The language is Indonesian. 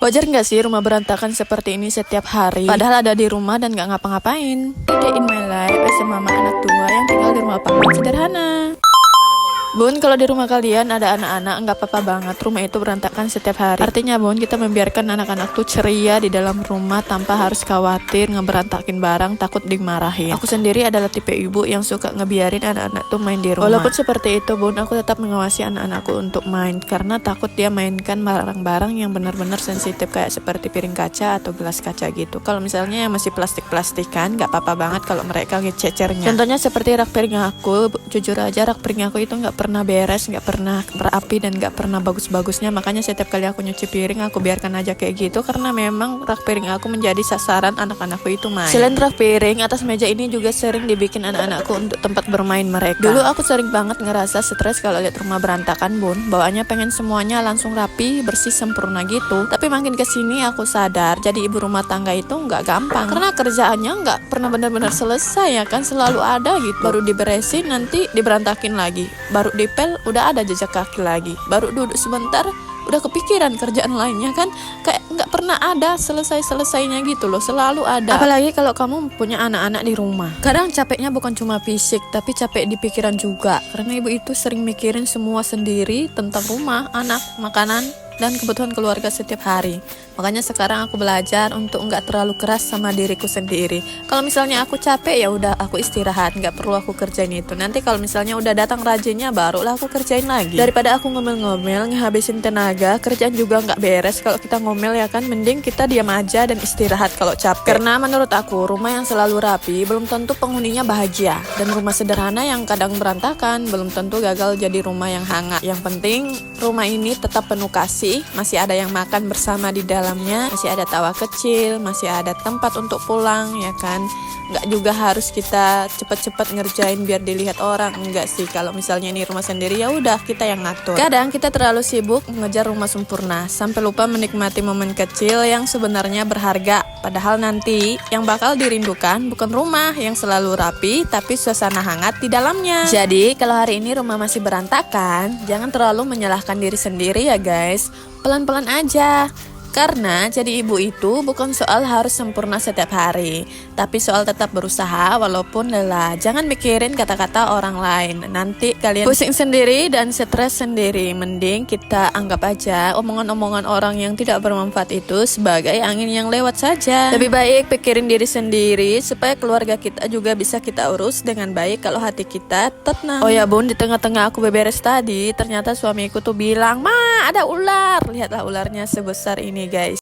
Wajar nggak sih rumah berantakan seperti ini setiap hari? Padahal ada di rumah dan nggak ngapa-ngapain. Day in my life as a mama anak tua yang tinggal di rumah paman sederhana. Bun, kalau di rumah kalian ada anak-anak, nggak apa-apa banget rumah itu berantakan setiap hari. Artinya Bun, kita membiarkan anak-anak tuh ceria di dalam rumah tanpa harus khawatir ngeberantakin barang, takut dimarahin. Aku sendiri adalah tipe ibu yang suka ngebiarin anak-anak tuh main di rumah. Walaupun seperti itu Bun, aku tetap mengawasi anak-anakku untuk main, karena takut dia mainkan barang-barang yang benar-benar sensitif kayak seperti piring kaca atau gelas kaca gitu. Kalau misalnya yang masih plastik-plastikan, nggak apa-apa banget kalau mereka ngececernya. Contohnya seperti rak piring aku, jujur aja rak piring aku itu nggak pernah beres, nggak pernah berapi, dan nggak pernah bagus-bagusnya. Makanya setiap kali aku nyuci piring aku biarkan aja kayak gitu, karena memang rak piring aku menjadi sasaran anak-anakku itu main. Selain rak piring, atas meja ini juga sering dibikin anak-anakku untuk tempat bermain mereka. Dulu aku sering banget ngerasa stres kalau lihat rumah berantakan Bun, bawaannya pengen semuanya langsung rapi, bersih, sempurna gitu. Tapi makin kesini aku sadar jadi ibu rumah tangga itu nggak gampang, karena kerjaannya nggak pernah benar-benar selesai ya kan, selalu ada gitu. Baru diberesin nanti diberantakin lagi, baru dipel udah ada jejak kaki lagi, baru duduk sebentar udah kepikiran kerjaan lainnya kan, kayak nggak pernah ada selesai-selesainya gitu loh, selalu ada. Apalagi kalau kamu punya anak-anak di rumah, kadang capeknya bukan cuma fisik tapi capek di pikiran juga, karena ibu itu sering mikirin semua sendiri tentang rumah, anak, makanan, dan kebutuhan keluarga setiap hari. Makanya sekarang aku belajar untuk nggak terlalu keras sama diriku sendiri. Kalau misalnya aku capek ya udah aku istirahat, nggak perlu aku kerjain itu. Nanti kalau misalnya udah datang rajinnya barulah aku kerjain lagi. Daripada aku ngomel-ngomel ngehabisin tenaga, kerjaan juga nggak beres. Kalau kita ngomel ya kan, mending kita diam aja dan istirahat kalau capek. Karena menurut aku rumah yang selalu rapi belum tentu penghuninya bahagia, dan rumah sederhana yang kadang berantakan belum tentu gagal jadi rumah yang hangat. Yang penting rumah ini tetap penuh kasih, masih ada yang makan bersama di dalamnya, masih ada tawa kecil, masih ada tempat untuk pulang ya kan. Nggak juga harus kita cepet-cepet ngerjain biar dilihat orang, enggak sih. Kalau misalnya ini rumah sendiri ya udah kita yang ngatur. Kadang kita terlalu sibuk mengejar rumah sempurna sampai lupa menikmati momen kecil yang sebenarnya berharga. Padahal nanti yang bakal dirindukan bukan rumah yang selalu rapi, tapi suasana hangat di dalamnya. Jadi kalau hari ini rumah masih berantakan, jangan terlalu menyalahkan diri sendiri ya guys. Pelan-pelan aja. Karena jadi ibu itu bukan soal harus sempurna setiap hari, tapi soal tetap berusaha walaupun lelah. Jangan mikirin kata-kata orang lain, nanti kalian pusing sendiri dan stres sendiri. Mending kita anggap aja omongan-omongan orang yang tidak bermanfaat itu sebagai angin yang lewat saja. Lebih baik pikirin diri sendiri supaya keluarga kita juga bisa kita urus dengan baik kalau hati kita tenang. Oh ya Bun, di tengah-tengah aku beberes tadi, ternyata suamiku tuh bilang, "Ma, ada ular." Lihatlah ularnya sebesar ini guys.